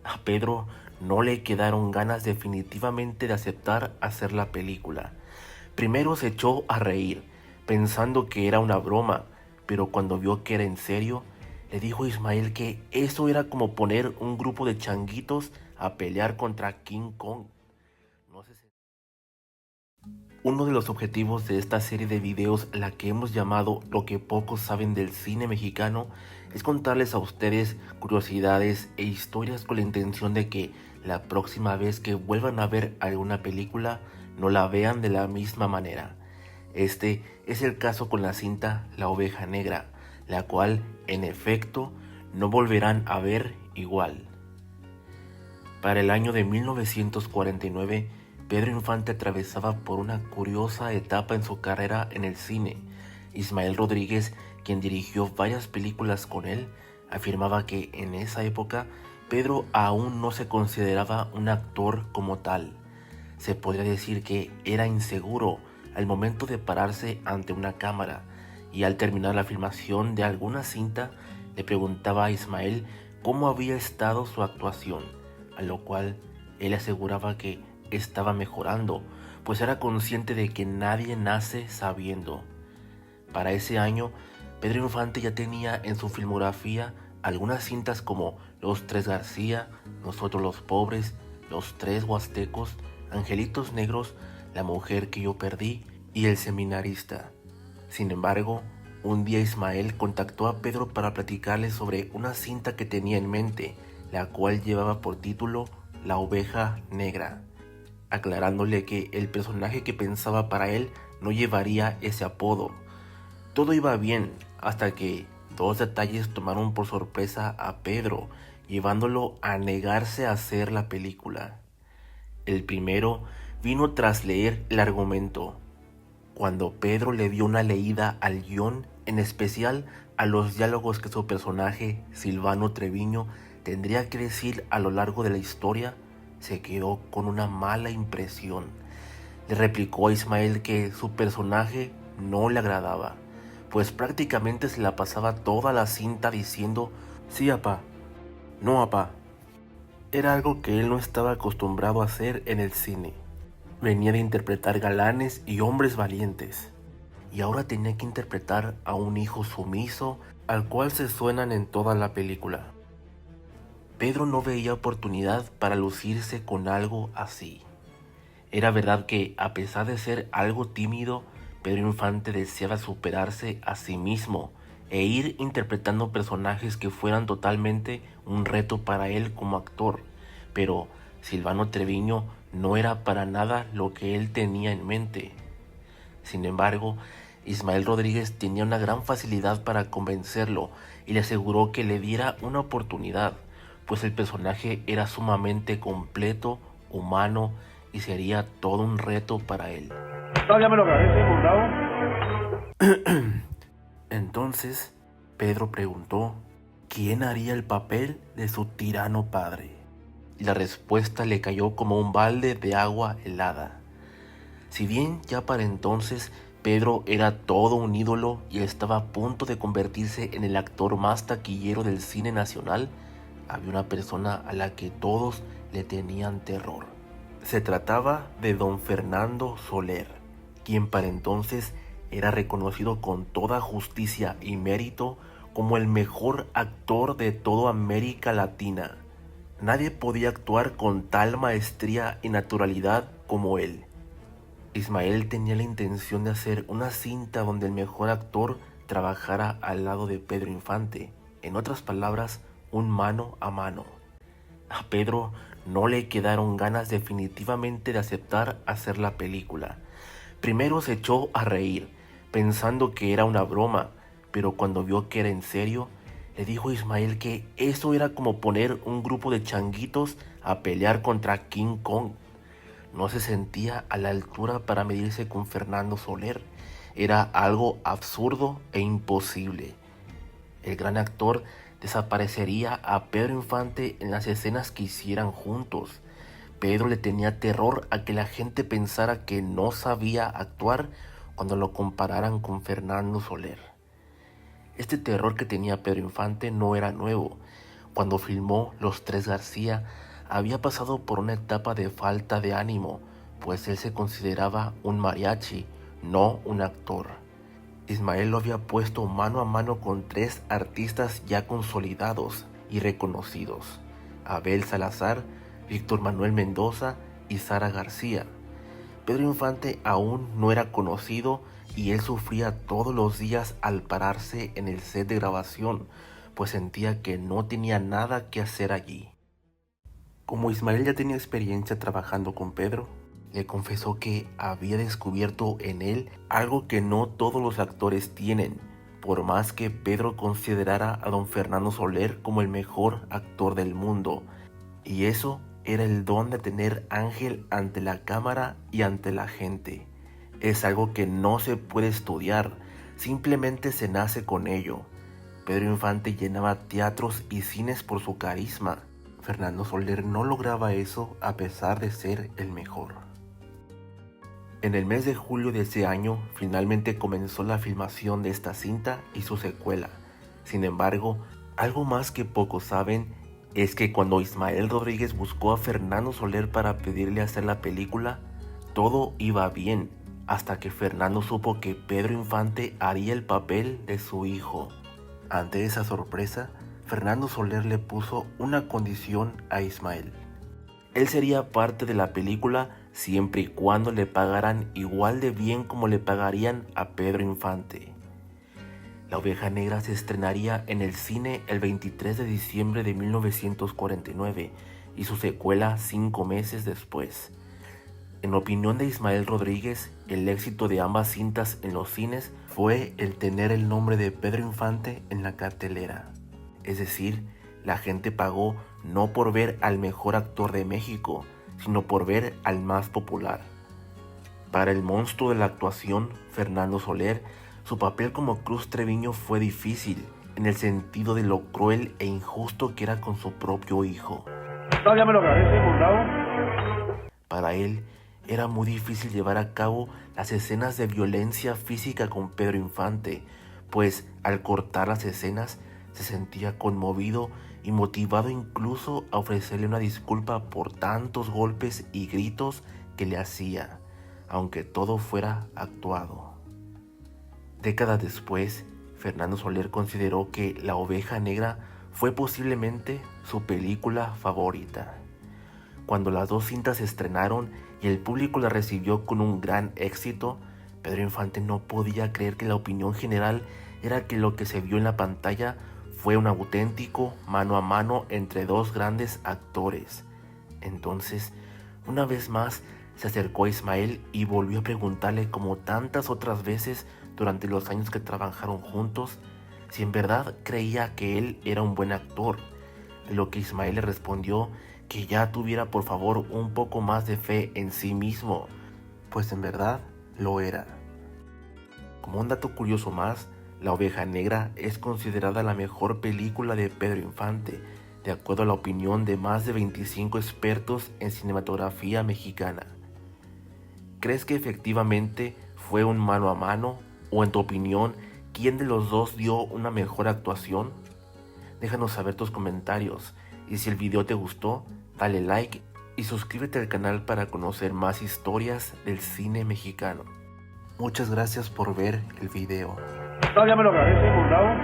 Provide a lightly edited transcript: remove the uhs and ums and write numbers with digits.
A Pedro no le quedaron ganas definitivamente de aceptar hacer la película. Primero se echó a reír, pensando que era una broma, pero cuando vio que era en serio, le dijo a Ismael que eso era como poner un grupo de changuitos a pelear contra King Kong. No sé si... Uno de los objetivos de esta serie de videos, la que hemos llamado Lo que pocos saben del cine mexicano, es contarles a ustedes curiosidades e historias con la intención de que la próxima vez que vuelvan a ver alguna película no la vean de la misma manera. Este es el caso con la cinta La Oveja Negra, la cual, en efecto, no volverán a ver igual. Para el año de 1949, Pedro Infante atravesaba por una curiosa etapa en su carrera en el cine. Ismael Rodríguez, quien dirigió varias películas con él, afirmaba que en esa época Pedro aún no se consideraba un actor como tal. Se podría decir que era inseguro al momento de pararse ante una cámara, y al terminar la filmación de alguna cinta le preguntaba a Ismael cómo había estado su actuación, a lo cual él aseguraba que estaba mejorando, pues era consciente de que nadie nace sabiendo. Para ese año, Pedro Infante ya tenía en su filmografía algunas cintas como Los Tres García, Nosotros los Pobres, Los Tres Huastecos, Angelitos Negros, La Mujer que yo perdí y El Seminarista. Sin embargo, un día Ismael contactó a Pedro para platicarle sobre una cinta que tenía en mente, la cual llevaba por título La Oveja Negra, aclarándole que el personaje que pensaba para él no llevaría ese apodo. Todo iba bien hasta que dos detalles tomaron por sorpresa a Pedro, llevándolo a negarse a hacer la película. El primero vino tras leer el argumento. Cuando Pedro le dio una leída al guión, en especial a los diálogos que su personaje, Silvano Treviño, tendría que decir a lo largo de la historia, se quedó con una mala impresión. Le replicó a Ismael que su personaje no le agradaba, pues prácticamente se la pasaba toda la cinta diciendo sí, apá, no, apá. Era algo que él no estaba acostumbrado a hacer en el cine. Venía de interpretar galanes y hombres valientes, y ahora tenía que interpretar a un hijo sumiso al cual se suenan en toda la película. Pedro no veía oportunidad para lucirse con algo así. Era verdad que, a pesar de ser algo tímido, Pedro Infante deseaba superarse a sí mismo e ir interpretando personajes que fueran totalmente un reto para él como actor. Pero Silvano Treviño no era para nada lo que él tenía en mente. Sin embargo, Ismael Rodríguez tenía una gran facilidad para convencerlo y le aseguró que le diera una oportunidad, pues el personaje era sumamente completo, humano y sería todo un reto para él. No, ya me lo grabé, burlado. Entonces, Pedro preguntó, ¿quién haría el papel de su tirano padre? Y la respuesta le cayó como un balde de agua helada. Si bien ya para entonces Pedro era todo un ídolo y estaba a punto de convertirse en el actor más taquillero del cine nacional, había una persona a la que todos le tenían terror. Se trataba de don Fernando Soler, quien para entonces era reconocido con toda justicia y mérito como el mejor actor de toda América Latina. Nadie podía actuar con tal maestría y naturalidad como él. Ismael tenía la intención de hacer una cinta donde el mejor actor trabajara al lado de Pedro Infante, en otras palabras, un mano a mano. A Pedro no le quedaron ganas definitivamente de aceptar hacer la película. Primero se echó a reír, pensando que era una broma, pero cuando vio que era en serio, le dijo a Ismael que eso era como poner un grupo de changuitos a pelear contra King Kong. No se sentía a la altura para medirse con Fernando Soler. Era algo absurdo e imposible. El gran actor desaparecería a Pedro Infante en las escenas que hicieran juntos. Pedro le tenía terror a que la gente pensara que no sabía actuar cuando lo compararan con Fernando Soler. Este terror que tenía Pedro Infante no era nuevo, Cuando filmó Los Tres García, había pasado por una etapa de falta de ánimo, pues él se consideraba un mariachi, no un actor. Ismael lo había puesto mano a mano con 3 artistas ya consolidados y reconocidos: Abel Salazar, Víctor Manuel Mendoza y Sara García. Pedro Infante aún no era conocido y él sufría todos los días al pararse en el set de grabación, pues sentía que no tenía nada que hacer allí. Como Ismael ya tenía experiencia trabajando con Pedro, le confesó que había descubierto en él algo que no todos los actores tienen, por más que Pedro considerara a don Fernando Soler como el mejor actor del mundo, y eso era el don de tener ángel ante la cámara y ante la gente. Es algo que no se puede estudiar, simplemente se nace con ello. Pedro Infante llenaba teatros y cines por su carisma. Fernando Soler no lograba eso a pesar de ser el mejor. En el mes de julio de ese año, finalmente comenzó la filmación de esta cinta y su secuela. Sin embargo, algo más que pocos saben es que cuando Ismael Rodríguez buscó a Fernando Soler para pedirle hacer la película, todo iba bien, hasta que Fernando supo que Pedro Infante haría el papel de su hijo. Ante esa sorpresa, Fernando Soler le puso una condición a Ismael. Él sería parte de la película siempre y cuando le pagaran igual de bien como le pagarían a Pedro Infante. La Oveja Negra se estrenaría en el cine el 23 de diciembre de 1949 y su secuela 5 meses después. En opinión de Ismael Rodríguez, el éxito de ambas cintas en los cines fue el tener el nombre de Pedro Infante en la cartelera. Es decir, la gente pagó no por ver al mejor actor de México, sino por ver al más popular. Para el monstruo de la actuación, Fernando Soler, su papel como Cruz Treviño fue difícil, en el sentido de lo cruel e injusto que era con su propio hijo. No, ya me lo agradece, Gustavo. Para él, era muy difícil llevar a cabo las escenas de violencia física con Pedro Infante, pues al cortar las escenas se sentía conmovido y motivado incluso a ofrecerle una disculpa por tantos golpes y gritos que le hacía, aunque todo fuera actuado. Décadas después, Fernando Soler consideró que La Oveja Negra fue posiblemente su película favorita. Cuando las dos cintas se estrenaron y el público la recibió con un gran éxito, Pedro Infante no podía creer que la opinión general era que lo que se vio en la pantalla fue un auténtico mano a mano entre dos grandes actores. Entonces, una vez más, se acercó a Ismael y volvió a preguntarle, como tantas otras veces durante los años que trabajaron juntos, si en verdad creía que él era un buen actor. De lo que Ismael le respondió que ya tuviera por favor un poco más de fe en sí mismo, pues en verdad lo era. Como un dato curioso más, La Oveja Negra es considerada la mejor película de Pedro Infante, de acuerdo a la opinión de más de 25 expertos en cinematografía mexicana. ¿Crees que efectivamente fue un mano a mano? O en tu opinión, ¿quién de los dos dio una mejor actuación? Déjanos saber tus comentarios, y si el video te gustó, dale like y suscríbete al canal para conocer más historias del cine mexicano. Muchas gracias por ver el video. No, ya me lo agradece, Gustavo.